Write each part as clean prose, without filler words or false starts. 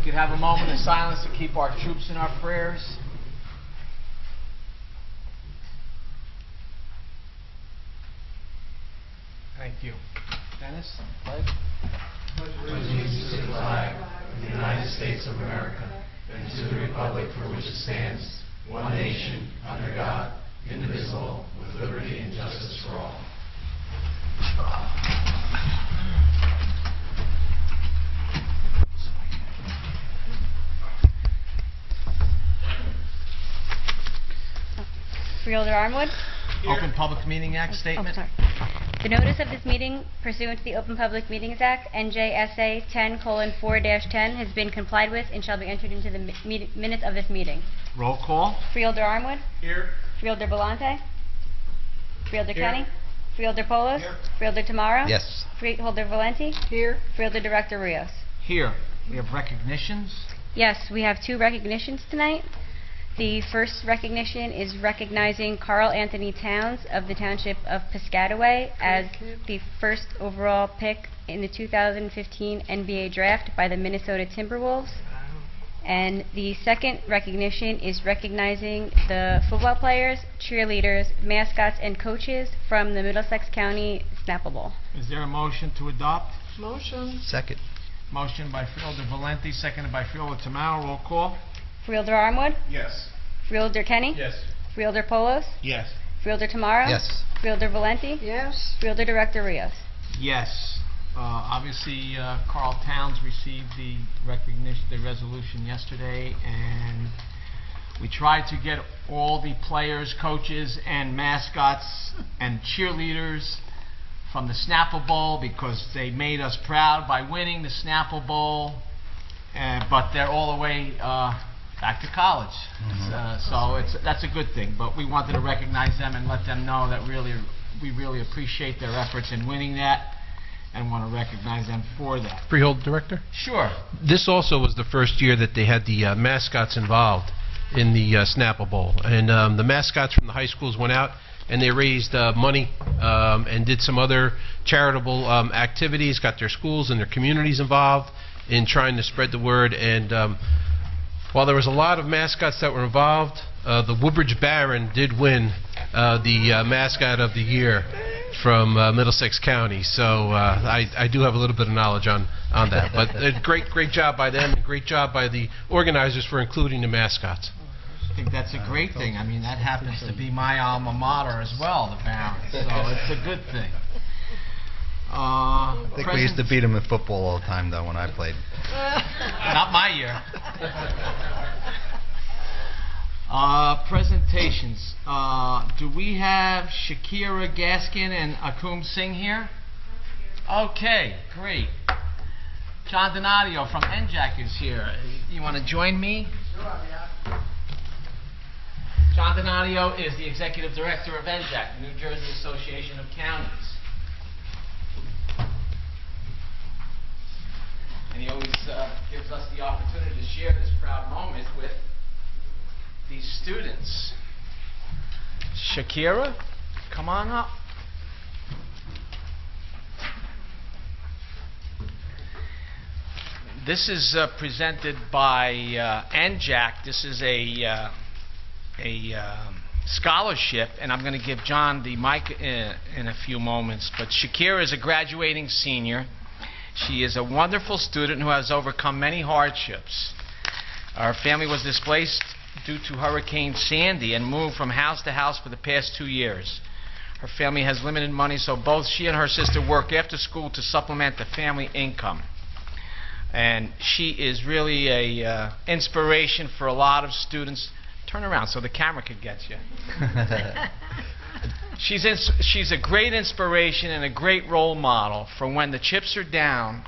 could have a moment of silence to keep our troops in our prayers. Thank you. Dennis, pledge. Pledge allegiance to the flag of the United States of America and to the republic for which it stands, one nation, under God, indivisible, with liberty and justice for all. Freeholder Armwood. Open Public Meeting Act statement. Oh, sorry. The notice of this meeting pursuant to the Open Public Meetings Act, NJSA 10:4-10, has been complied with and shall be entered into the minutes of this meeting. Roll call. Freeholder Armwood. Here. Freeholder Volante. Freeholder Here. Kenny. Freeholder Polos. Here. Freeholder Tamaro. Yes. Freeholder Valenti. Here. Freeholder Director Rios. Here. We have recognitions. Yes, we have 2 recognitions tonight. The first recognition is recognizing Carl Anthony Towns of the Township of Piscataway as the first overall pick in the 2015 NBA Draft by the Minnesota Timberwolves. And the second recognition is recognizing the football players, cheerleaders, mascots, and coaches from the Middlesex County Snapple Bowl. Is there a motion to adopt? Motion. Second. Motion by Freeholder Valenti, seconded by Freeholder Tamaro. Roll call. Freeholder Armwood. Yes. Freeholder Kenny. Yes. Freeholder Polos. Yes. Freeholder Tamaro. Yes. Freeholder Valenti. Yes. Freeholder Director Rios. Yes. Obviously, Carl Towns received the recognition, the resolution yesterday, and we tried to get all the players, coaches, and mascots and cheerleaders from the Snapple Bowl because they made us proud by winning the Snapple Bowl, but they're all the way back to college. So that's a good thing, but we wanted to recognize them and let them know that we really appreciate their efforts in winning that and want to recognize them for that. Freehold Director? Sure. This also was the first year that they had the mascots involved in the Snapple Bowl. And the mascots from the high schools went out and they raised money and did some other charitable activities, got their schools and their communities involved in trying to spread the word. And while there was a lot of mascots that were involved, the Woodbridge Baron did win the mascot of the year from Middlesex County. So I do have a little bit of knowledge on that. But great job by them, and great job by the organizers for including the mascots. I think that's a great thing. I mean, that happens to be my alma mater as well, the Barons. So it's a good thing. I think we used to beat them in football all the time, though, when I played. Not my year. Presentations. Do we have Shakira Gaskin and Akum Singh here? Okay, great. John Donadio from NJAC is here. You want to join me? Sure, yeah. John Donadio is the Executive Director of NJAC, the New Jersey Association of Counties. And he always gives us the opportunity to share this proud moment with these students. Shakira, come on up. This is presented by NJAC. This is a scholarship, and I'm going to give John the mic in a few moments. But Shakira is a graduating senior. She is a wonderful student who has overcome many hardships. Our family was displaced due to Hurricane Sandy and moved from house to house for the past 2 years. Her family has limited money, so both she and her sister work after school to supplement the family income. And she is really a inspiration for a lot of students. Turn around so the camera could get you. She's a great inspiration and a great role model for when the chips are down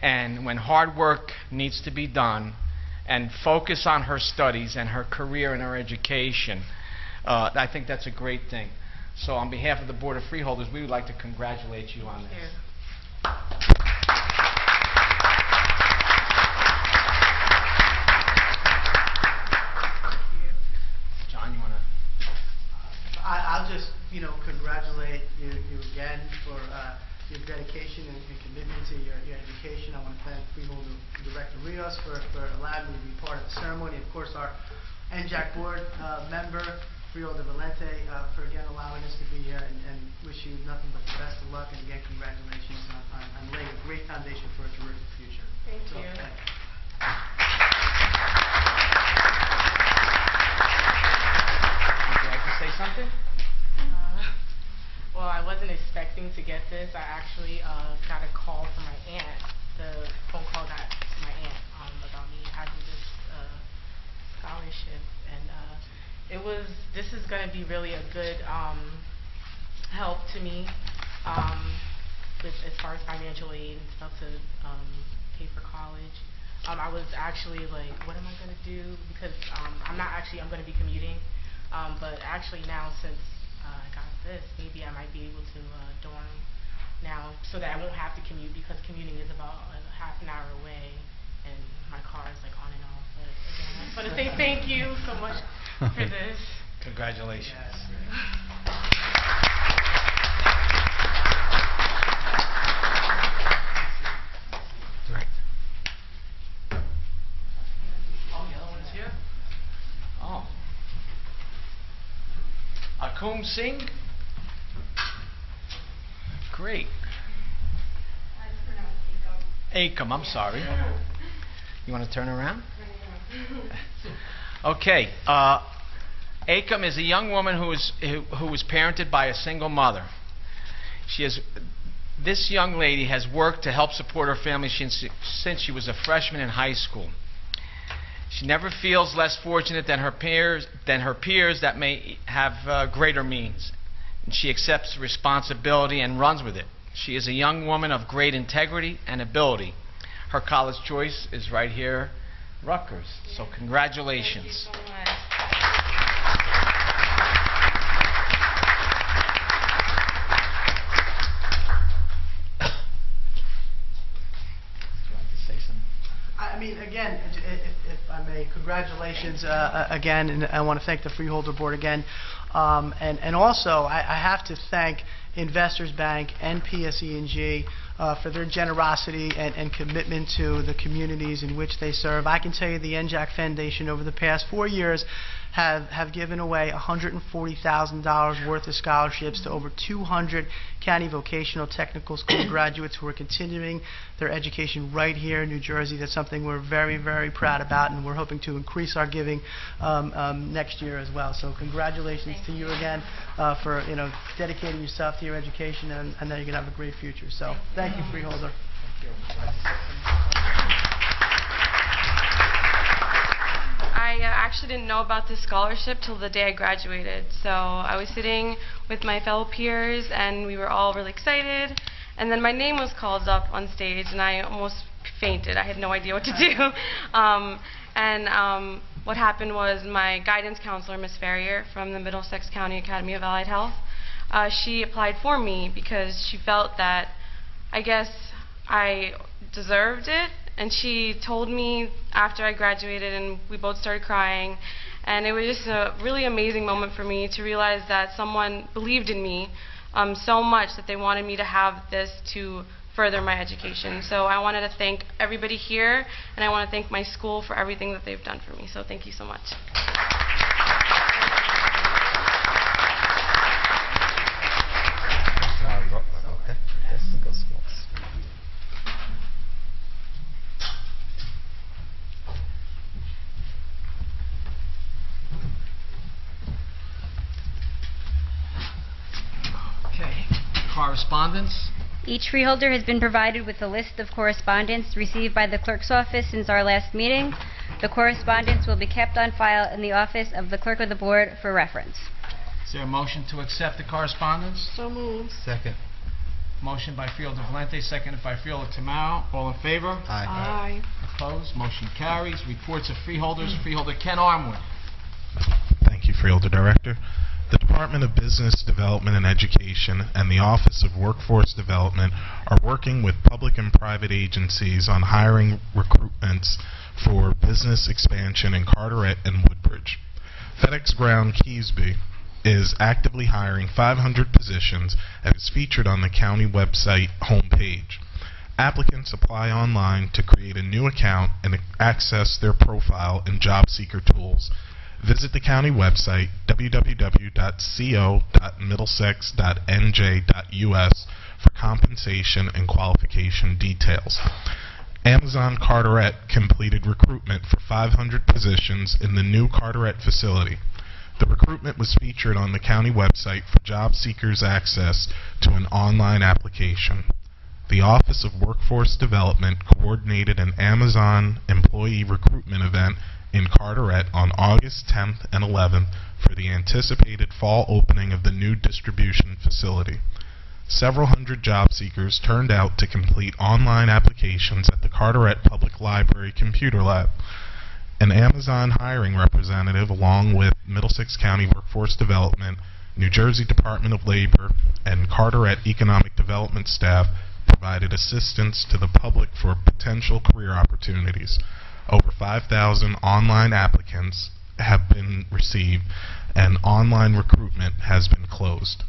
and when hard work needs to be done, and focus on her studies and her career and her education. I think that's a great thing. So on behalf of the Board of Freeholders, we would like to congratulate you on this. John, you want to? I'll just, congratulate you again for your dedication and commitment to your education. I want to thank thank Freeholder Director Rios for allowing me to be part of the ceremony. Of course, our NJAC board member, Freeholder Valente, for again allowing us to be here, and wish you nothing but the best of luck, and again, congratulations on laying a great foundation for a terrific future. Thank So, you. thank you. Would you like to say something? Well, I wasn't expecting to get this. I actually got a call from my aunt. The phone call got to my aunt about me having this scholarship, and this is going to be really a good help to me with as far as financial aid and stuff to pay for college. I was actually like, what am I going to do? Because I'm going to be commuting, but actually now since I got this, maybe I might be able to dorm now so that I won't have to commute, because commuting is about a half an hour away and my car is like on and off. But again, I just want to say thank you so much for this. Congratulations. Oh. Akum Singh? Great. Acom, I'm sorry. You want to turn around? Okay. Acom is a young woman who was parented by a single mother. This young lady has worked to help support her family since she was a freshman in high school. She never feels less fortunate than her peers that may have greater means. And she accepts responsibility and runs with it. She is a young woman of great integrity and ability. Her college choice is right here, Rutgers. So congratulations. Thank you so much. Would you like to say something? I mean, again, if I may, congratulations again, and I want to thank the Freeholder Board again. And also, I have to thank Investors Bank and PSE&G for their generosity and commitment to the communities in which they serve. I can tell you the NJAC Foundation over the past 4 years have given away $140,000 worth of scholarships to over 200 county vocational technical school graduates who are continuing their education right here in New Jersey. That's something we're very, very proud about, and we're hoping to increase our giving next year as well. So congratulations to you again for dedicating yourself to your education, and I know you're going to have a great future. So thank you, Freeholder. Thank you. Would you like to say something? I actually didn't know about this scholarship till the day I graduated. So I was sitting with my fellow peers and we were all really excited. And then my name was called up on stage and I almost fainted. I had no idea what to do. What happened was my guidance counselor, Ms. Ferrier, from the Middlesex County Academy of Allied Health, she applied for me because she felt that, I guess, I deserved it. And she told me after I graduated, and we both started crying, and it was just a really amazing moment for me to realize that someone believed in me so much that they wanted me to have this to further my education. So I wanted to thank everybody here, and I want to thank my school for everything that they've done for me. So thank you so much. Okay. Correspondence. Each freeholder has been provided with a list of correspondence received by the clerk's office since our last meeting. The correspondence will be kept on file in the office of the clerk of the board for reference. Is there a motion to accept the correspondence? So moved. Second. Motion by Freeholder Valente, seconded by Freeholder Tamaro. All in favor? Aye. Opposed? Motion carries. Reports of freeholders. Freeholder Ken Armwood. Thank you, Freeholder Director. The Department of Business Development and Education and the Office of Workforce Development are working with public and private agencies on hiring recruitments for business expansion in Carteret and Woodbridge. FedEx Ground Keysby is actively hiring 500 positions as featured on the county website homepage. Applicants apply online to create a new account and access their profile in job seeker tools. Visit the county website, www.co.middlesex.nj.us, for compensation and qualification details. Amazon Carteret completed recruitment for 500 positions in the new Carteret facility. The recruitment was featured on the county website for job seekers access to an online application. The Office of Workforce Development coordinated an Amazon employee recruitment event in Carteret on August 10th and 11th for the anticipated fall opening of the new distribution facility. Several hundred job seekers turned out to complete online applications at the Carteret Public Library Computer Lab. An Amazon hiring representative, along with Middlesex County Workforce Development, New Jersey Department of Labor, and Carteret Economic Development staff, provided assistance to the public for potential career opportunities. Over 5,000 online applicants have been received, and online recruitment has been closed.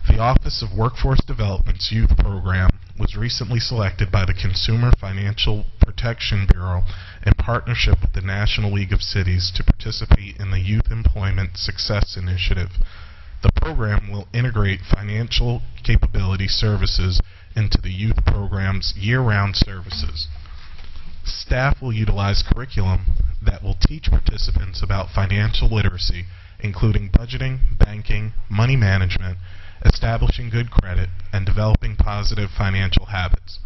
The Office of Workforce Development's youth program was recently selected by the Consumer Financial Protection Bureau in partnership with the National League of Cities to participate in the Youth Employment Success Initiative. The program will integrate financial capability services into the youth program's year-round services. Staff will utilize curriculum that will teach participants about financial literacy, including budgeting, banking, money management, establishing good credit, and developing positive financial habits.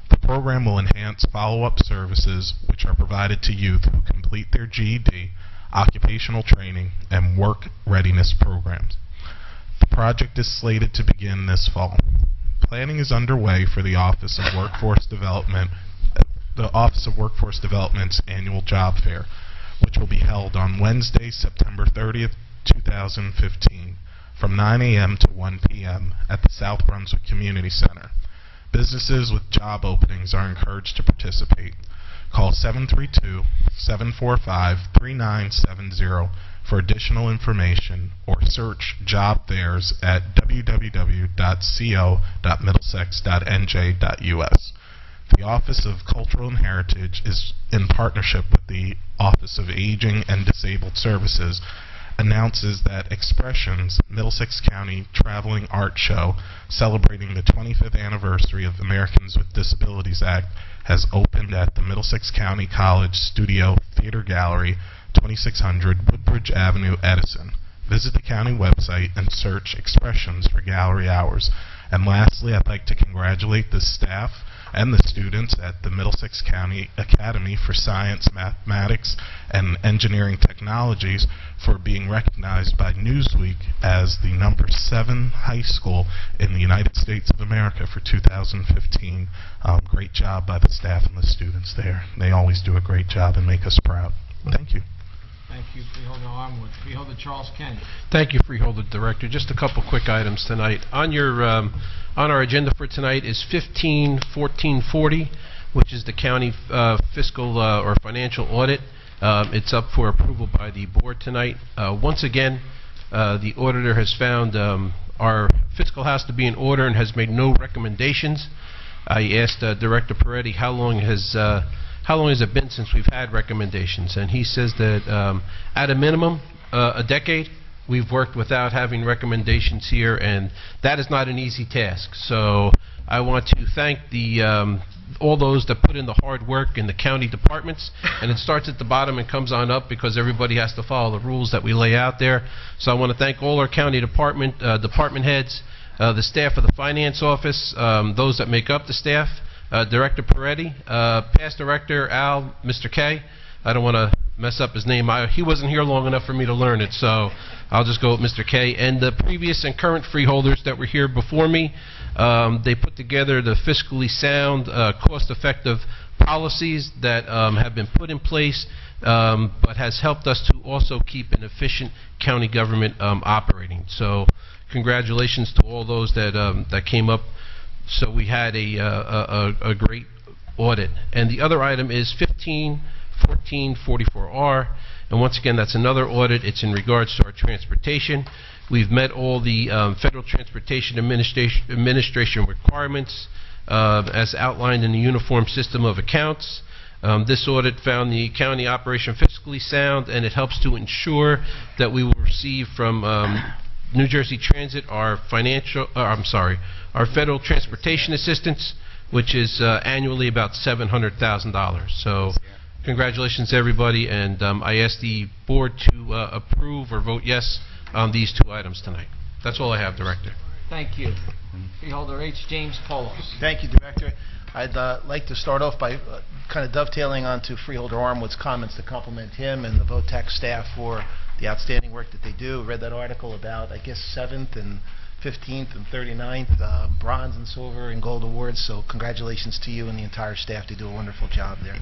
The program will enhance follow-up services which are provided to youth who complete their GED, occupational training, and work readiness programs. The project is slated to begin this fall. Planning is underway for the Office of Workforce Development's annual job fair, which will be held on Wednesday, September 30th, 2015, from 9 a.m. to 1 p.m. at the South Brunswick Community Center. Businesses with job openings are encouraged to participate. Call 732-745-3970 for additional information, or search job fairs at www.co.middlesex.nj.us. The Office of Cultural and Heritage is in partnership with the Office of Aging and Disabled Services announces that Expressions, Middlesex County Traveling Art Show, celebrating the 25th anniversary of Americans with Disabilities Act, has opened at the Middlesex County College Studio Theater Gallery, 2600 Woodbridge Avenue, Edison. Visit the county website and search Expressions for gallery hours. And lastly, I'd like to congratulate the staff and the students at the Middlesex County Academy for Science, Mathematics, and Engineering Technologies for being recognized by Newsweek as the number 7 high school in the United States of America for 2015. Great job by the staff and the students there. They always do a great job and make us proud. Thank you. Thank you, Freeholder Armwood. Freeholder Charles Kenny. Thank you, Freeholder Director. Just a couple quick items tonight. On your on our agenda for tonight is 151440, which is the county fiscal or financial audit. It's up for approval by the board tonight. Once again, the auditor has found our fiscal house to be in order and has made no recommendations. I asked Director Peretti how long has it been since we've had recommendations, and he says that at a minimum a decade we've worked without having recommendations here, and that is not an easy task. So I want to thank the all those that put in the hard work in the county departments, and it starts at the bottom and comes on up because everybody has to follow the rules that we lay out there. So I want to thank all our county department heads, the staff of the finance office, those that make up the staff, Director Peretti, past director Al, Mr. K. I don't want to mess up his name. He wasn't here long enough for me to learn it, so I'll just go with Mr. K. And the previous and current freeholders that were here before me, they put together the fiscally sound, cost-effective policies that have been put in place, but has helped us to also keep an efficient county government operating. So congratulations to all those that came up. So we had a great audit. And the other item is 151444R, and once again that's another audit. It's in regards to our transportation. We've met all the Federal Transportation Administration requirements. as outlined in the Uniform System of Accounts. This audit found the county operation fiscally sound, and it helps to ensure that we will receive from New Jersey Transit our federal transportation assistance, which is annually about $700,000. So congratulations to everybody, and I ask the board to approve or vote yes on these 2 items tonight. That's all I have, Director. Thank you. Freeholder H. James Polos. Thank you, Director. I'd like to start off by kind of dovetailing onto Freeholder Armwood's comments to compliment him and the VOTEC staff for the outstanding work that they do. Read that article about, I guess, 7th and 15th and 39th bronze and silver and gold awards, so congratulations to you and the entire staff. They do a wonderful job there.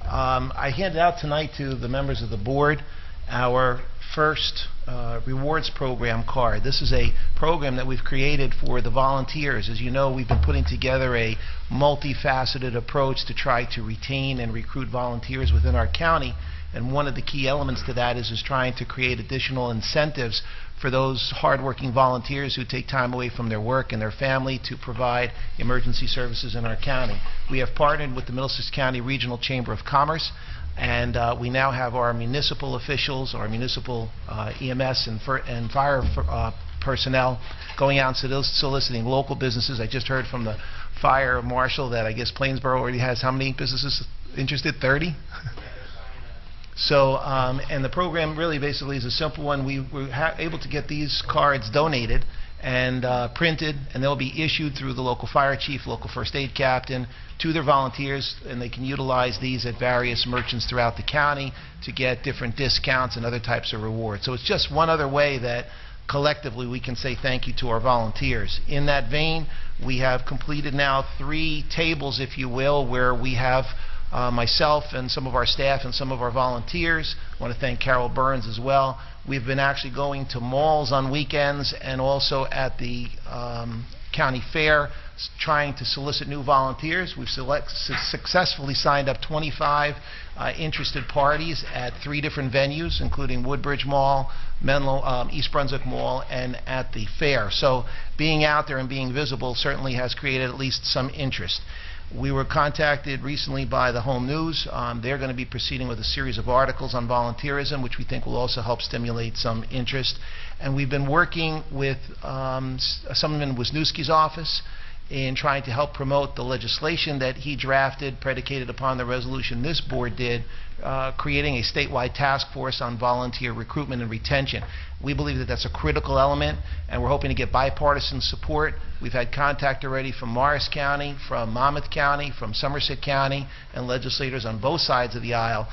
I handed out tonight to the members of the board our first rewards program card. This is a program that we've created for the volunteers. As you know, we've been putting together a multifaceted approach to try to retain and recruit volunteers within our county, and one of the key elements to that is trying to create additional incentives for those hardworking volunteers who take time away from their work and their family to provide emergency services in our county. We have partnered with the Middlesex County Regional Chamber of Commerce, and we now have our municipal officials, our municipal EMS and fire personnel going out and soliciting local businesses. I just heard from the fire marshal that I guess Plainsboro already has how many businesses interested? 30? So, and the program really basically is a simple one. We were able to get these cards donated and printed, and they'll be issued through the local fire chief, local first aid captain, to their volunteers, and they can utilize these at various merchants throughout the county to get different discounts and other types of rewards. So it's just one other way that collectively we can say thank you to our volunteers. In that vein, we have completed now 3 tables, if you will, where we have myself and some of our staff and some of our volunteers. I want to thank Carol Burns as well. We've been actually going to malls on weekends and also at the county fair trying to solicit new volunteers. We've successfully signed up 25 interested parties at 3 different venues, including Woodbridge Mall, Menlo, East Brunswick Mall, and at the fair. So being out there and being visible certainly has created at least some interest. We were contacted recently by the Home News. They're going to be proceeding with a series of articles on volunteerism, which we think will also help stimulate some interest. And we've been working with someone in Wisniewski's office in trying to help promote the legislation that he drafted, predicated upon the resolution this board did, creating a statewide task force on volunteer recruitment and retention. We believe that that's a critical element, and we're hoping to get bipartisan support. We've had contact already from Morris County, from Monmouth County, from Somerset County, and legislators on both sides of the aisle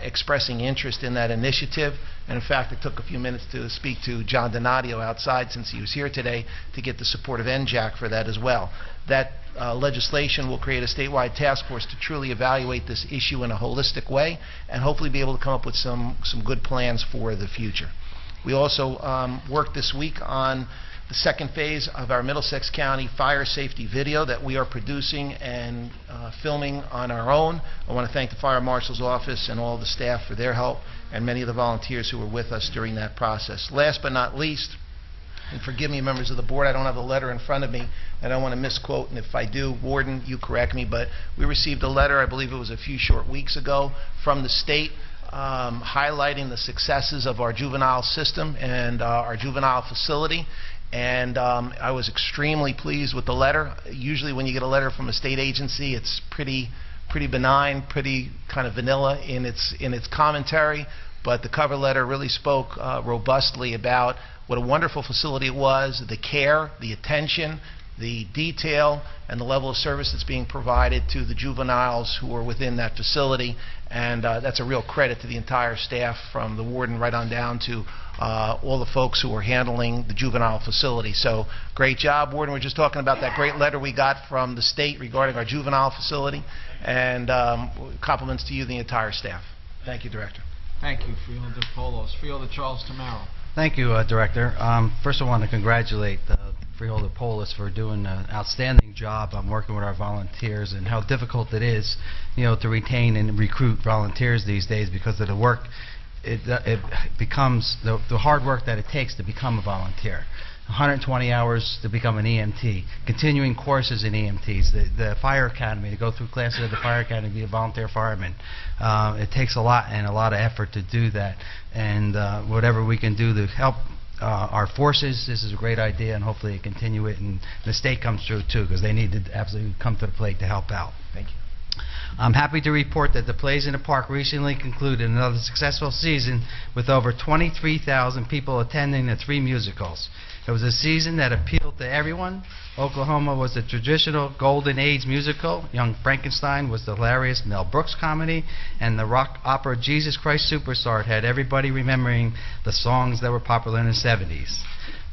expressing interest in that initiative. And in fact, it took a few minutes to speak to John Donadio outside since he was here today to get the support of NJAC for that as well. That legislation will create a statewide task force to truly evaluate this issue in a holistic way and hopefully be able to come up with some good plans for the future. We also worked this week on the second phase of our Middlesex County fire safety video that we are producing and filming on our own. I want to thank the Fire Marshal's office and all the staff for their help and many of the volunteers who were with us during that process. Last but not least, and forgive me, members of the board, I don't have the letter in front of me. I don't want to misquote, and if I do, Warden, you correct me, but we received a letter, I believe it was a few short weeks ago, from the state highlighting the successes of our juvenile system and our juvenile facility. And I was extremely pleased with the letter. Usually when you get a letter from a state agency, it's pretty benign, pretty kind of vanilla in its commentary, but the cover letter really spoke robustly about what a wonderful facility it was, the care, the attention, the detail, and the level of service that's being provided to the juveniles who are within that facility. And that's a real credit to the entire staff, from the warden right on down to all the folks who are handling the juvenile facility. So great job, Warden. We're just talking about that great letter we got from the state regarding our juvenile facility, and compliments to you and the entire staff. Thank you, Director. Thank you, Freeholder Polos. Freeholder Charles Tamaro. Thank you, Director. First, I want to congratulate Freeholder Polis for doing an outstanding job on working with our volunteers, and how difficult it is, to retain and recruit volunteers these days because of the work. It becomes the hard work that it takes to become a volunteer. 120 hours to become an EMT, continuing courses in EMTs, the fire academy, to go through classes at the fire academy to be a volunteer fireman. It takes a lot and a lot of effort to do that, and whatever we can do to help our forces, this is a great idea, and hopefully continue it, and the state comes through too, because they need to absolutely come to the plate to help out. Thank you. I'm happy to report that the Plays in the Park recently concluded another successful season with over 23,000 people attending the 3 musicals. It was a season that appealed to everyone. Oklahoma was the traditional Golden Age musical. Young Frankenstein was the hilarious Mel Brooks comedy, and the rock opera Jesus Christ Superstar had everybody remembering the songs that were popular in the 70s.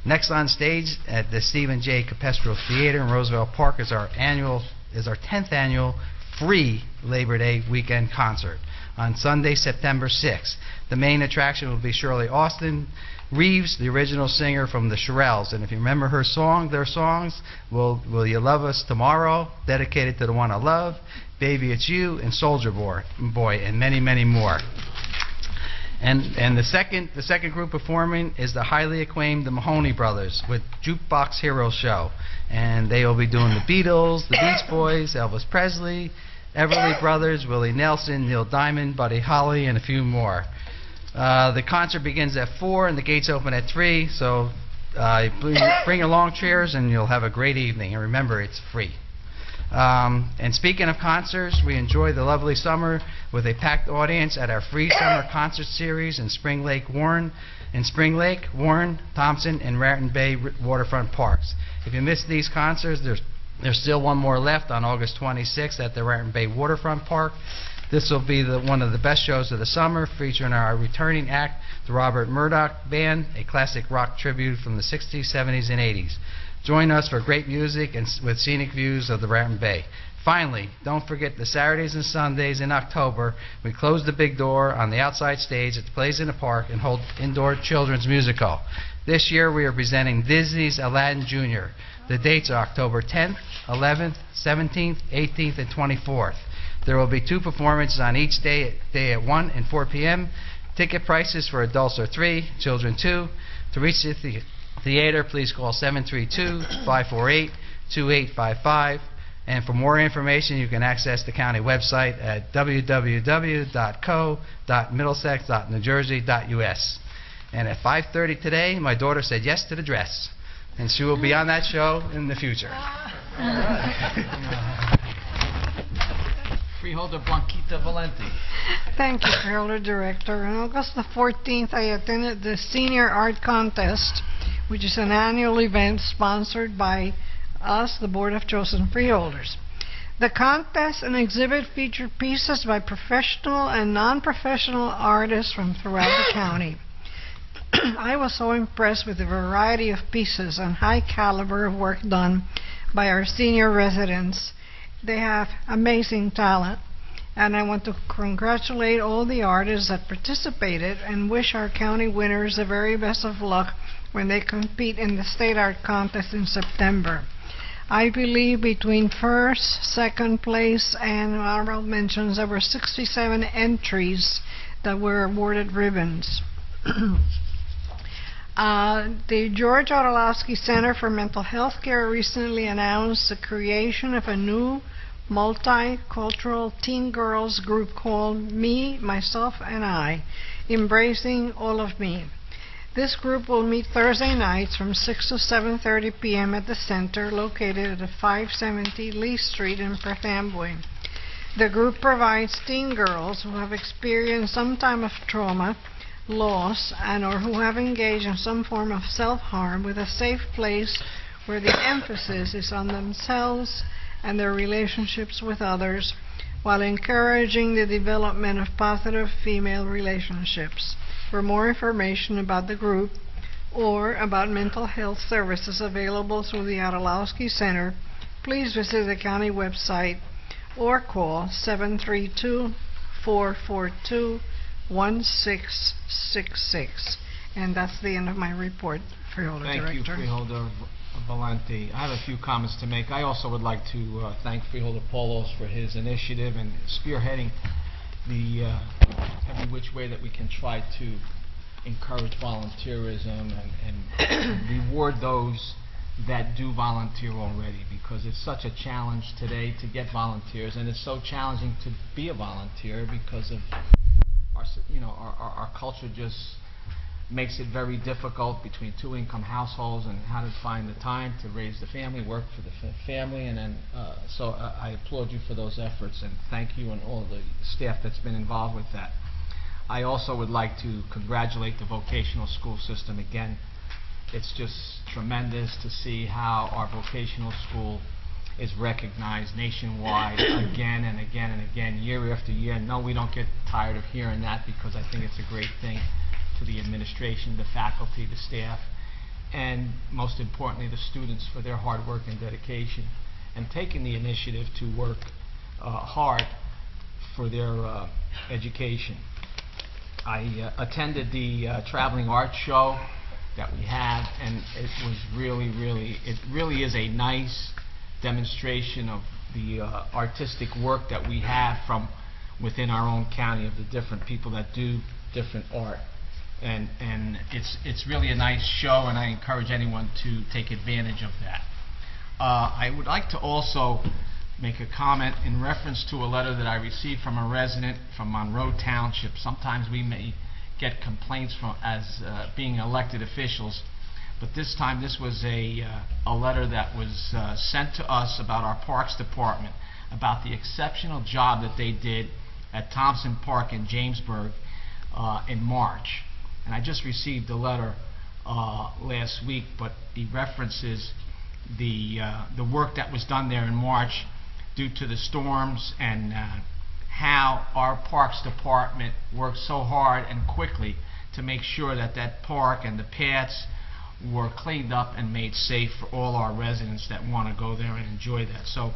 Next on stage at the Stephen J. Capestro Theater in Roosevelt Park is our 10th annual free Labor Day weekend concert on Sunday, September 6th. The main attraction will be Shirley Austin Reeves, the original singer from the Shirelles, and if you remember their songs, Will You Love Us Tomorrow, dedicated to the one I love, Baby It's You, and Soldier Boy, and many, many more. And the second group performing is the highly acclaimed the Mahoney Brothers with Jukebox Hero Show, and they will be doing the Beatles, the Beach Boys, Elvis Presley, Everly Brothers, Willie Nelson, Neil Diamond, Buddy Holly, and a few more. The concert begins at 4 and the gates open at 3, so bring along chairs and you'll have a great evening. And remember, it's free. And speaking of concerts, we enjoyed the lovely summer with a packed audience at our free summer concert series in Spring Lake, Warren, Thompson, and Raritan Bay waterfront parks. If you missed these concerts, there's still one more left on August 26th at the Raritan Bay waterfront park. This will be one of the best shows of the summer, featuring our returning act, the Robert Murdoch Band, a classic rock tribute from the 60s, 70s, and 80s. Join us for great music and with scenic views of the Raritan Bay. Finally, don't forget the Saturdays and Sundays in October. We close the big door on the outside stage at the Plays in the Park and hold indoor children's musical. This year we are presenting Disney's Aladdin Jr. The dates are October 10th, 11th, 17th, 18th, and 24th. There will be 2 performances on each day at 1 and 4 p.m. Ticket prices for adults are $3, children $2. To reach the theater, please call 732-548-2855. And for more information, you can access the county website at www.co.middlesex.newjersey.us. And at 5:30 today, my daughter said yes to the dress, and she will be on that show in the future. Freeholder Blanquita Valenti. Thank you, Freeholder Director. On August the 14th, I attended the Senior Art Contest, which is an annual event sponsored by us, the Board of Chosen Freeholders. The contest and exhibit featured pieces by professional and non-professional artists from throughout the county. I was so impressed with the variety of pieces and high caliber of work done by our senior residents. They have amazing talent, and I want to congratulate all the artists that participated and wish our county winners the very best of luck when they compete in the State Art Contest in September. I believe between first, second place, and honorable mentions, there were 67 entries that were awarded ribbons. The George Orlowski Center for Mental Health Care recently announced the creation of a new multicultural teen girls group called Me, Myself, and I, Embracing All of Me. This group will meet Thursday nights from 6 to 7:30 p.m. at the center located at 570 Lee Street in Perth Amboy. The group provides teen girls who have experienced some type of trauma, loss, and or who have engaged in some form of self-harm with a safe place where the emphasis is on themselves and their relationships with others, while encouraging the development of positive female relationships. For more information about the group or about mental health services available through the Orlowski Center, please visit the county website or call 732-442-1666. And that's the end of my report, Freeholder Director. Thank you, Freeholder Valenti. I have a few comments to make. I also would like to thank Freeholder Paulos for his initiative and spearheading the every which way that we can try to encourage volunteerism and reward those that do volunteer already, because it's such a challenge today to get volunteers, and it's so challenging to be a volunteer because of our culture just makes it very difficult between two-income households and how to find the time to raise the family, work for the family, and then so I applaud you for those efforts, and thank you and all the staff that's been involved with that. I also would like to congratulate the vocational school system again. It's just tremendous to see how our vocational school is recognized nationwide again and again and again, year after year. No, we don't get tired of hearing that, because I think it's a great thing to the administration, the faculty, the staff, and most importantly the students for their hard work and dedication and taking the initiative to work hard for their education. I attended the traveling arts show that we had, and it was really is a nice demonstration of the artistic work that we have from within our own county, of the different people that do different art. And it's really a nice show, and I encourage anyone to take advantage of that. I would like to also make a comment in reference to a letter that I received from a resident from Monroe Township. Sometimes we may get complaints from being elected officials, but this time this was a letter that was sent to us about our Parks Department, about the exceptional job that they did at Thompson Park in Jamesburg in March. And I just received a letter last week, but the references the work that was done there in March due to the storms, and how our Parks Department worked so hard and quickly to make sure that that park and the paths were cleaned up and made safe for all our residents that want to go there and enjoy that. So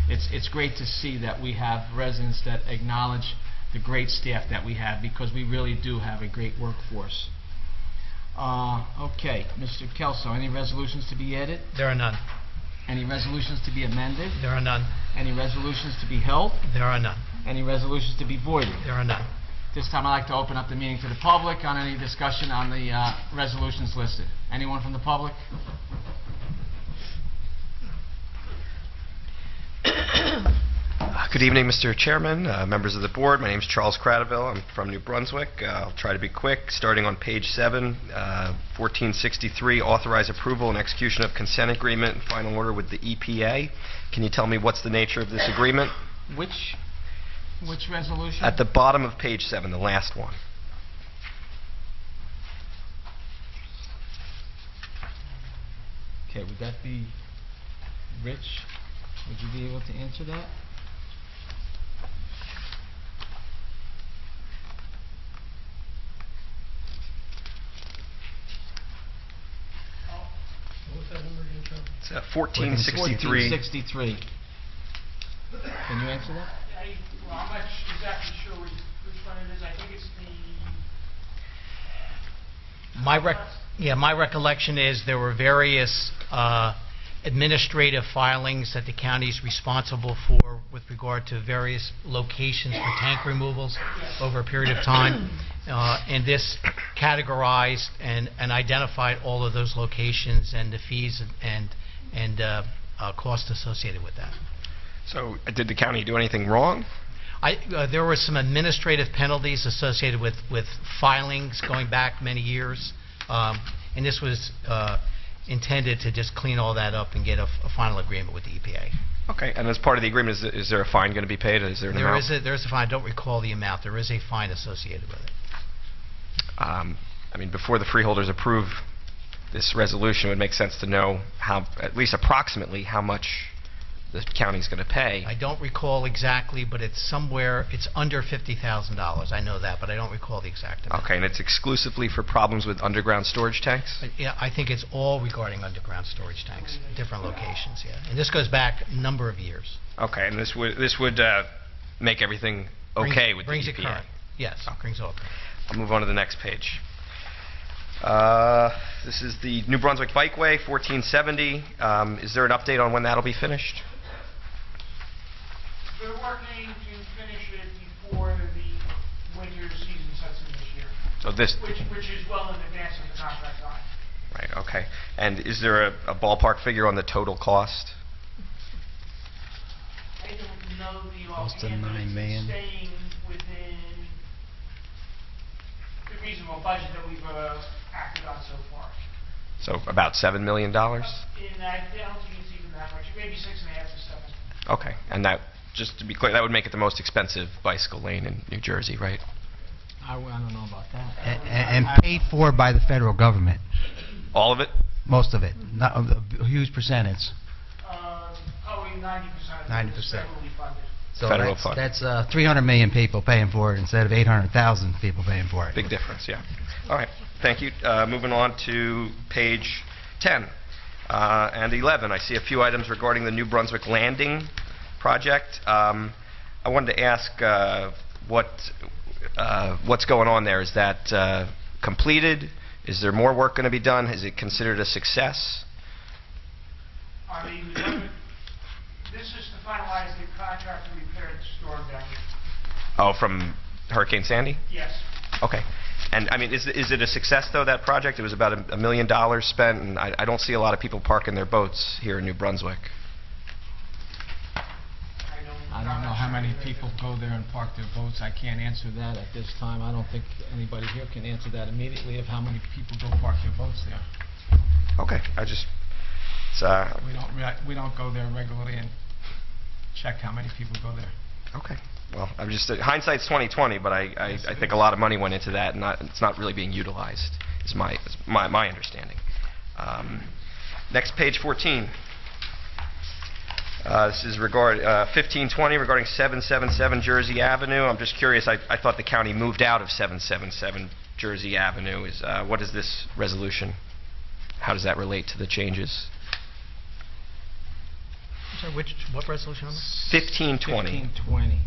it's great to see that we have residents that acknowledge the great staff that we have, because we really do have a great workforce. Okay, Mr. Kelso, any resolutions to be added? There are none. Any resolutions to be amended? There are none. Any resolutions to be held? There are none. Any resolutions to be voided? There are none. This time I'd like to open up the meeting to the public on any discussion on the resolutions listed. Anyone from the public? Good evening, Mr. Chairman, members of the board. My name is Charles Cradaville. I'm from New Brunswick. I'll try to be quick. Starting on page 7, 1463, authorize approval and execution of consent agreement and final order with the EPA. Can you tell me what's the nature of this agreement? Which resolution? At the bottom of page 7, the last one. Okay, would that be Rich? Would you be able to answer that? It's 1463. 1463. Can you answer that? Well, I'm not exactly sure which one it is. I think it's the... My recollection is there were various administrative filings that the county is responsible for with regard to various locations for tank removals over a period of time. And this categorized and identified all of those locations and the fees and costs associated with that. So did the county do anything wrong? There were some administrative penalties associated with filings going back many years, and this was intended to just clean all that up and get a final agreement with the EPA. Okay, and as part of the agreement, is there a fine going to be paid? Is there an amount? There is a fine. I don't recall the amount. There is a fine associated with it. I mean, before the freeholders approve this resolution, it would make sense to know how, at least approximately, how much the county's going to pay. I don't recall exactly, but it's somewhere, it's under $50,000. I know that, but I don't recall the exact amount. Okay, and it's exclusively for problems with underground storage tanks? Yeah, I think it's all regarding underground storage tanks, different locations, yeah. And this goes back a number of years. Okay, and this would make everything okay with the EPA? Brings it current, yes, brings it all current. I'll move on to the next page. This is the New Brunswick Bikeway, 1470. Is there an update on when that'll be finished? We're working to finish it before the winter season sets in this year. So this... which is well in advance of the contract time. Right, okay. And is there a ballpark figure on the total cost? I don't know the Close to offhand, but $9 million. it's staying within the reasonable budget that we've acted on so far. So about $7 million? In that, I don't think it's even that much, maybe 6.5 to 7. Okay, and that, just to be clear, that would make it the most expensive bicycle lane in New Jersey, right? I don't know about that. And paid for by the federal government. All of it? Most of it. Not a huge percentage. Probably 90% of 90%. it is federally funded. So Federal that's 300 million people paying for it instead of 800,000 people paying for it. Big difference, yeah. All right, thank you. Moving on to page 10 and 11. I see a few items regarding the New Brunswick Landing project. I wanted to ask what's going on there. Is that completed? Is there more work going to be done? Is it considered a success? This is to finalize the contract to repair the storm damage. Oh, from Hurricane Sandy? Yes. Okay. And I mean, is it a success though, that project? It was about $1 million spent, and I don't see a lot of people parking their boats here in New Brunswick. I don't know how many people go there and park their boats. I can't answer that at this time. I don't think anybody here can answer that immediately of how many people go park their boats there. Okay. We don't go there regularly and check how many people go there. Okay. Well, I'm just hindsight's 20/20, but I think a lot of money went into that, and it's not really being utilized. Is my understanding. Next, page 14. This is 1520 regarding 777 Jersey Avenue. I'm just curious. I thought the county moved out of 777 Jersey Avenue. What is this resolution? How does that relate to the changes? I'm sorry, what resolution number? 1520. 1520.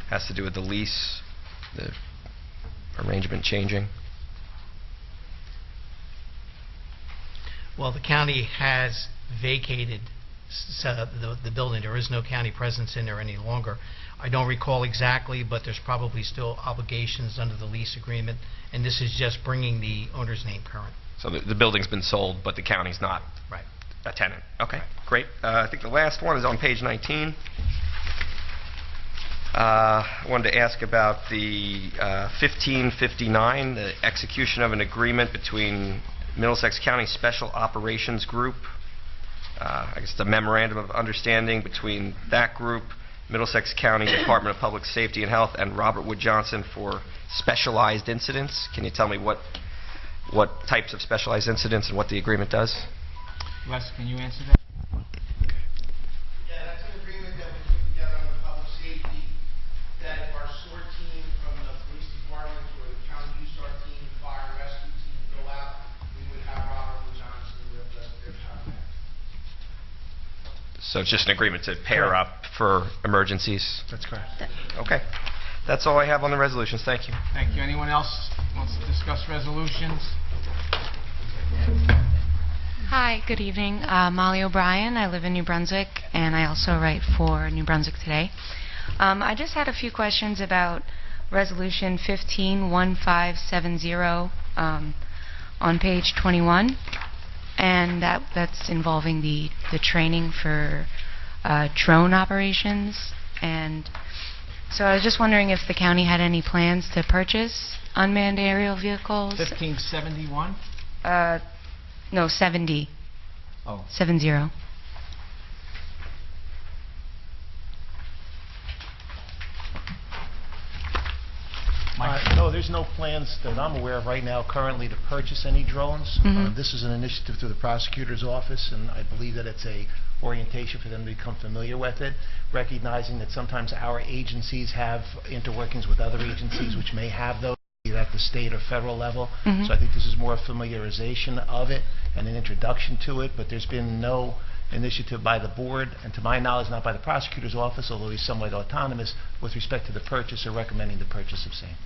Has to do with the lease, the arrangement changing. Well, the county has vacated the building. There is no county presence in there any longer. I don't recall exactly, but there's probably still obligations under the lease agreement, and this is just bringing the owner's name current. So the building's been sold, but the county's not Right. a tenant. Okay, great. I think the last one is on page 19. I wanted to ask about the 1559, the execution of an agreement between Middlesex County Special Operations Group, I guess the memorandum of understanding between that group, Middlesex County Department of Public Safety and Health, and Robert Wood Johnson for specialized incidents. Can you tell me what types of specialized incidents and what the agreement does? Les, can you answer that? Yeah, that's an agreement that we put together on the public safety, that our SOAR team from the police department or the county USAR team, fire and rescue team go out, we would have Robert Wood Johnson with their contact. So it's just an agreement to pair up for emergencies? That's correct. Okay. That's all I have on the resolutions. Thank you. Thank you. Anyone else wants to discuss resolutions? Hi, good evening. Molly O'Brien. I live in New Brunswick, and I also write for New Brunswick Today. I just had a few questions about Resolution 151570 on page 21, and that's involving the training for drone operations. And so I was just wondering if the county had any plans to purchase unmanned aerial vehicles. 1571? No, 70. Oh. 70. No, there's no plans that I'm aware of right now currently to purchase any drones. Mhm. This is an initiative through the prosecutor's office, and I believe that it's a orientation for them to become familiar with it, recognizing that sometimes our agencies have interworkings with other agencies which may have those, either at the state or federal level. Mhm. So I think this is more a familiarization of it and an introduction to it, but there's been no initiative by the board, and to my knowledge, not by the prosecutor's office, although he's somewhat autonomous, with respect to the purchase or recommending the purchase of same.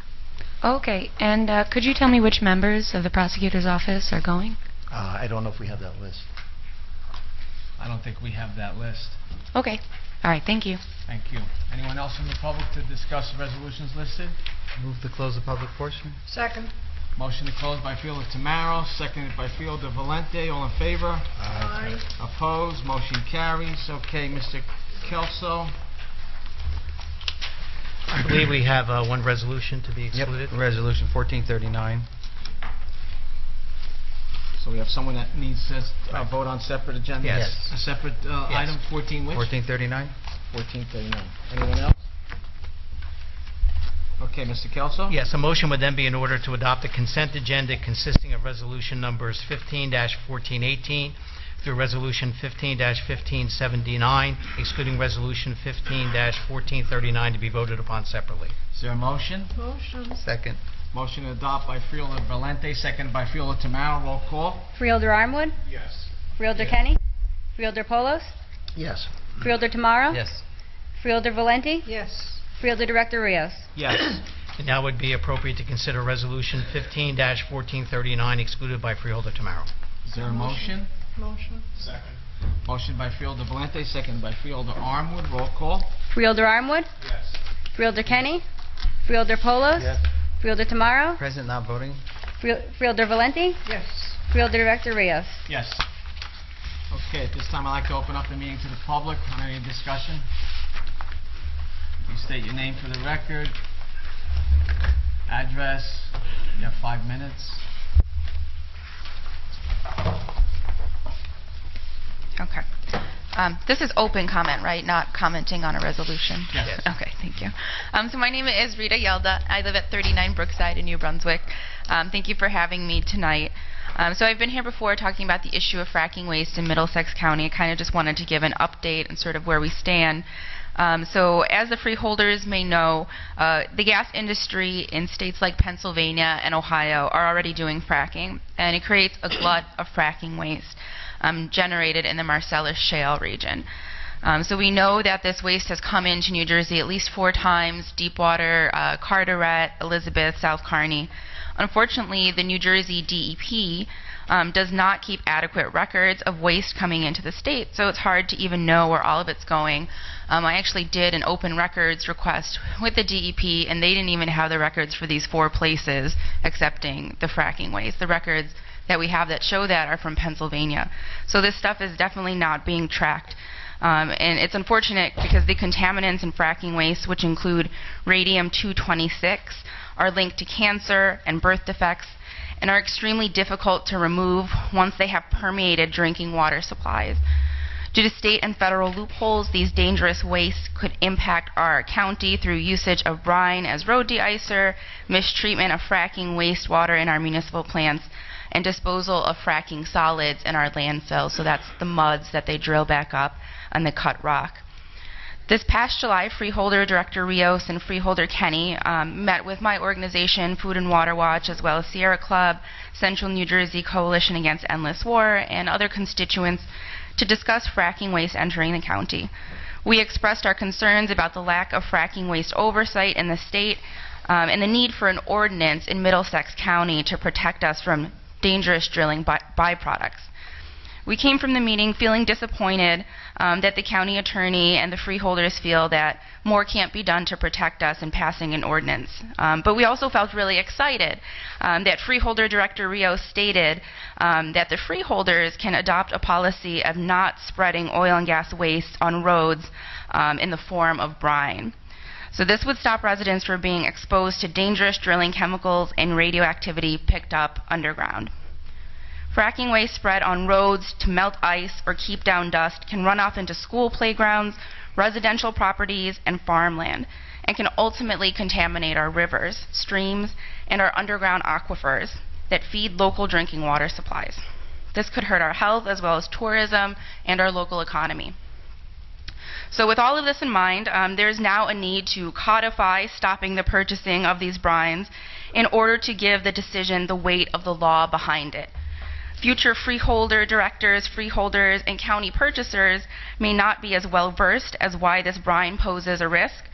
Okay, and could you tell me which members of the prosecutor's office are going? I don't know if we have that list. I don't think we have that list. Okay. All right, thank you. Thank you. Anyone else from the public to discuss the resolutions listed? Move to close the public portion. Second. Motion to close by Fielder Tamaro, seconded by Fielder Valente. All in favor? Aye. Opposed? Motion carries. Okay, Mr. Kelso. I believe we have one resolution to be excluded. Yep, Resolution 1439. So we have someone that needs to vote on separate agenda? Yes. A separate item, 14 which? 1439. 1439. Anyone else? Okay, Mr. Kelso? Yes, a motion would then be in order to adopt a consent agenda consisting of resolution numbers 15-1418 through resolution 15-1579, excluding resolution 15-1439 to be voted upon separately. Is there a motion? Motion. Second. Motion to adopt by Fielder Valente, seconded by Fielder Tamaro. Roll call. Freeholder Armwood, Yes. Freeholder Kenny, Freeholder Polos, Yes. Freeholder Tamaro, Yes. Freeholder Valenti, Yes. Freeholder Director Rios. Yes. And now would be appropriate to consider resolution 15-1439 excluded by Freeholder Tamaro. Is there a motion? Motion. Second. Motion by Fielder Valente, seconded by Fielder Armwood. Roll call. Freeholder Armwood, Yes. Freeholder Kenny, Freeholder Polos, Yes. Freeholder Tamaro, Present, not voting. Freeholder Valenti, Yes. Freeholder Director Rios. Yes. Okay, at this time I'd like to open up the meeting to the public. Any discussion? You state your name for the record, address. You have 5 minutes. Okay. This is open comment, right? Not commenting on a resolution? Yes. Okay, thank you. So my name is Rita Yelda. I live at 39 Brookside in New Brunswick. Thank you for having me tonight. So I've been here before talking about the issue of fracking waste in Middlesex County. I kind of just wanted to give an update and sort of where we stand. So as the freeholders may know, the gas industry in states like Pennsylvania and Ohio are already doing fracking, and it creates a glut of fracking waste generated in the Marcellus Shale region. So we know that this waste has come into New Jersey at least 4 times: Deepwater, Carteret, Elizabeth, South Kearney. Unfortunately, the New Jersey DEP does not keep adequate records of waste coming into the state, so it's hard to even know where all of it's going. I actually did an open records request with the DEP, and they didn't even have the records for these 4 places accepting the fracking waste. The records that we have that show that are from Pennsylvania. So this stuff is definitely not being tracked. And it's unfortunate because the contaminants in fracking waste, which include radium-226, are linked to cancer and birth defects and are extremely difficult to remove once they have permeated drinking water supplies. Due to state and federal loopholes, these dangerous wastes could impact our county through usage of brine as road de-icer, mistreatment of fracking wastewater in our municipal plants, and disposal of fracking solids in our landfills. So that's the muds that they drill back up on the cut rock. This past July, Freeholder Director Rios and Freeholder Kenny met with my organization, Food and Water Watch, as well as Sierra Club, Central New Jersey Coalition Against Endless War, and other constituents to discuss fracking waste entering the county. We expressed our concerns about the lack of fracking waste oversight in the state and the need for an ordinance in Middlesex County to protect us from dangerous drilling byproducts. We came from the meeting feeling disappointed that the county attorney and the freeholders feel that more can't be done to protect us in passing an ordinance. But we also felt really excited that Freeholder Director Rios stated that the freeholders can adopt a policy of not spreading oil and gas waste on roads in the form of brine. So this would stop residents from being exposed to dangerous drilling chemicals and radioactivity picked up underground. Fracking waste spread on roads to melt ice or keep down dust can run off into school playgrounds, residential properties, and farmland, and can ultimately contaminate our rivers, streams, and our underground aquifers that feed local drinking water supplies. This could hurt our health as well as tourism and our local economy. So with all of this in mind, there's now a need to codify stopping the purchasing of these brines in order to give the decision the weight of the law behind it. Future freeholder directors, freeholders, and county purchasers may not be as well versed as why this brine poses a risk,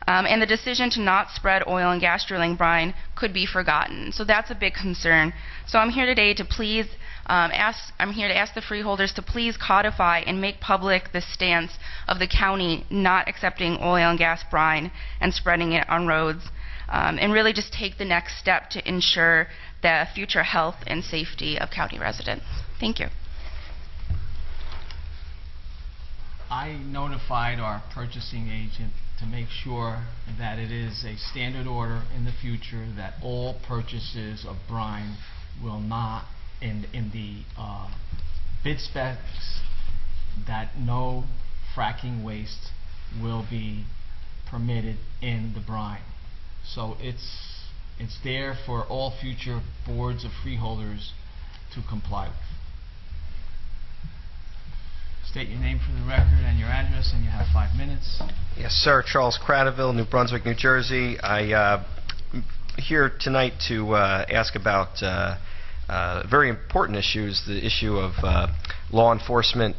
and the decision to not spread oil and gas drilling brine could be forgotten. So that's a big concern. So I'm here today to please ask the freeholders to please codify and make public the stance of the county not accepting oil and gas brine and spreading it on roads. and really just take the next step to ensure the future health and safety of county residents. Thank you. I notified our purchasing agent to make sure that it is a standard order in the future that all purchases of brine will not, in the bid specs, that no fracking waste will be permitted in the brine. So it's there for all future boards of freeholders to comply with. State your name for the record and your address, and you have 5 minutes. Yes, sir. Charles Cradaville, New Brunswick, New Jersey. I'm here tonight to ask about very important issues, the issue of law enforcement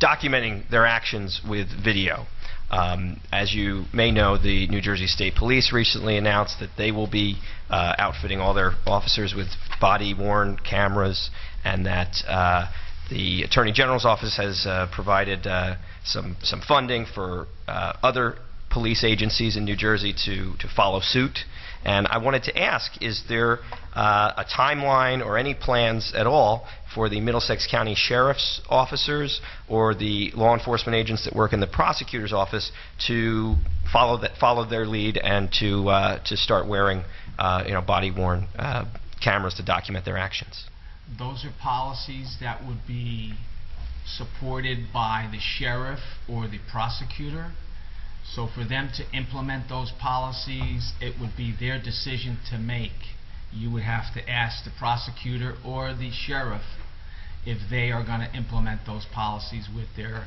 documenting their actions with video. As you may know, the New Jersey State Police recently announced that they will be outfitting all their officers with body-worn cameras, and that the Attorney General's office has provided some funding for other police agencies in New Jersey to follow suit. And I wanted to ask, is there a timeline or any plans at all for the Middlesex County Sheriff's officers or the law enforcement agents that work in the prosecutor's office to follow their lead and to start wearing body-worn cameras to document their actions? Those are policies that would be supported by the sheriff or the prosecutor. So for them to implement those policies, it would be their decision to make. You would have to ask the prosecutor or the sheriff if they are going to implement those policies with their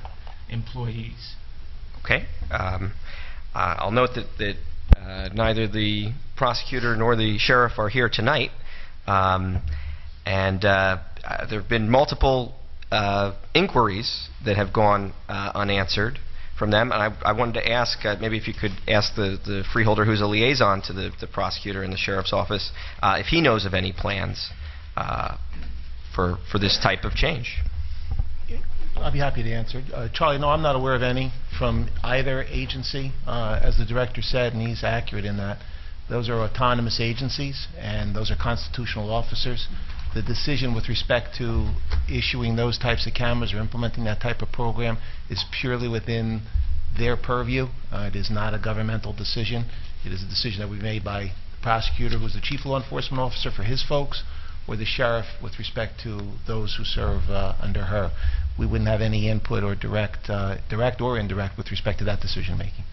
employees. Okay. I'll note that neither the prosecutor nor the sheriff are here tonight. And there have been multiple inquiries that have gone unanswered from them, and I wanted to ask, maybe if you could ask the freeholder who's a liaison to the prosecutor in the sheriff's office, if he knows of any plans for this type of change. I'll be happy to answer. Charlie, no, I'm not aware of any from either agency. As the director said, and he's accurate in that, those are autonomous agencies, and those are constitutional officers. The decision with respect to issuing those types of cameras or implementing that type of program is purely within their purview. It is not a governmental decision. It is a decision that we made by the prosecutor, who's the chief law enforcement officer for his folks, or the sheriff with respect to those who serve under her. We wouldn't have any input or direct or indirect with respect to that decision making.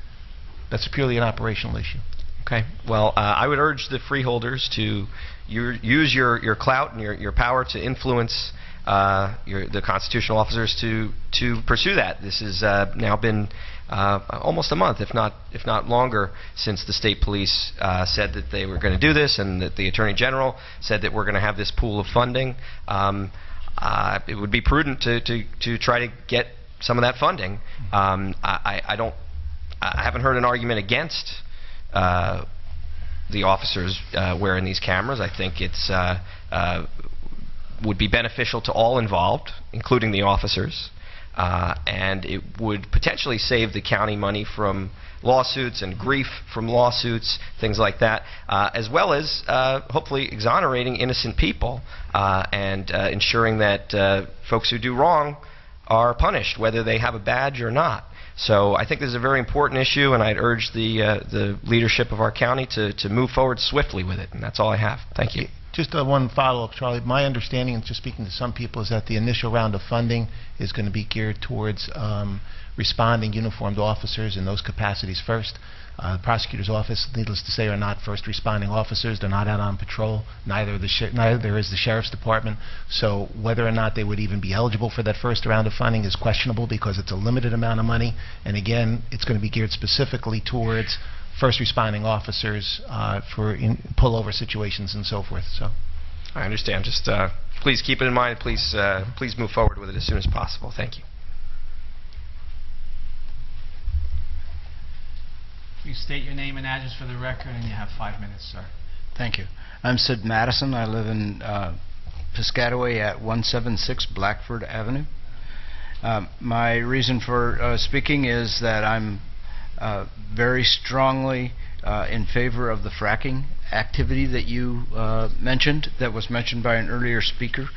That's purely an operational issue. Okay. Well, I would urge the freeholders to use your clout and your power to influence the constitutional officers to pursue that. This has now been almost a month, if not longer, since the state police said that they were going to do this, and that the Attorney General said that we're going to have this pool of funding. It would be prudent to try to get some of that funding. I haven't heard an argument against the officers wearing these cameras. I think it's would be beneficial to all involved, including the officers, and it would potentially save the county money from lawsuits and grief from lawsuits, things like that, as well as hopefully exonerating innocent people and ensuring that folks who do wrong are punished, whether they have a badge or not. So I think this is a very important issue, and I'd urge the leadership of our county to move forward swiftly with it. And that's all I have. Thank you. Just one follow-up, Charlie. My understanding, and just speaking to some people, is that the initial round of funding is going to be geared towards responding uniformed officers in those capacities first. The prosecutor's office, needless to say, are not first responding officers. They're not out on patrol. Neither is the sheriff's department. So whether or not they would even be eligible for that first round of funding is questionable, because it's a limited amount of money. And again, it's going to be geared specifically towards first responding officers for pullover situations and so forth. So I understand. Just please keep it in mind. Please move forward with it as soon as possible. Thank you. Please state your name and address for the record, and you have 5 minutes, sir. Thank you. I'm Sid Madison. I live in Piscataway at 176 Blackford Avenue. My reason for speaking is that I'm very strongly in favor of the fracking activity that you mentioned, that was mentioned by an earlier speaker.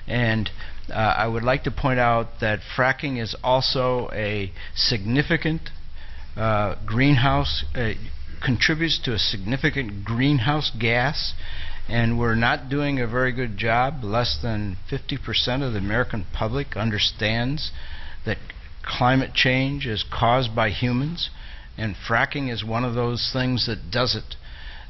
And I would like to point out that fracking is also a significant greenhouse, contributes to a significant greenhouse gas, and we're not doing a very good job. Less than 50% of the American public understands that climate change is caused by humans, and fracking is one of those things that does it.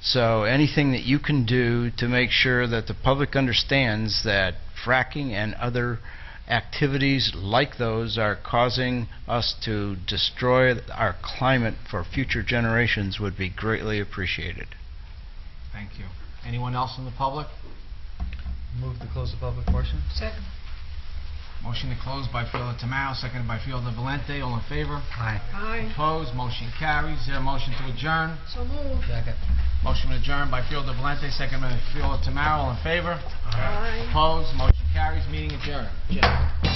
So anything that you can do to make sure that the public understands that fracking and other activities like those are causing us to destroy our climate for future generations would be greatly appreciated. Thank you. Anyone else in the public? Move to close the public portion. Second. Motion to close by Fielder Tamaro, seconded by Fielder Valente. All in favor? Aye. Aye. Opposed? Motion carries. Is there a motion to adjourn? So moved. Second. Motion to adjourn by Fielder Valente, seconded by Fielder Tamaro. All in favor? Aye. Opposed? Motion carries. Meeting adjourned. Jim.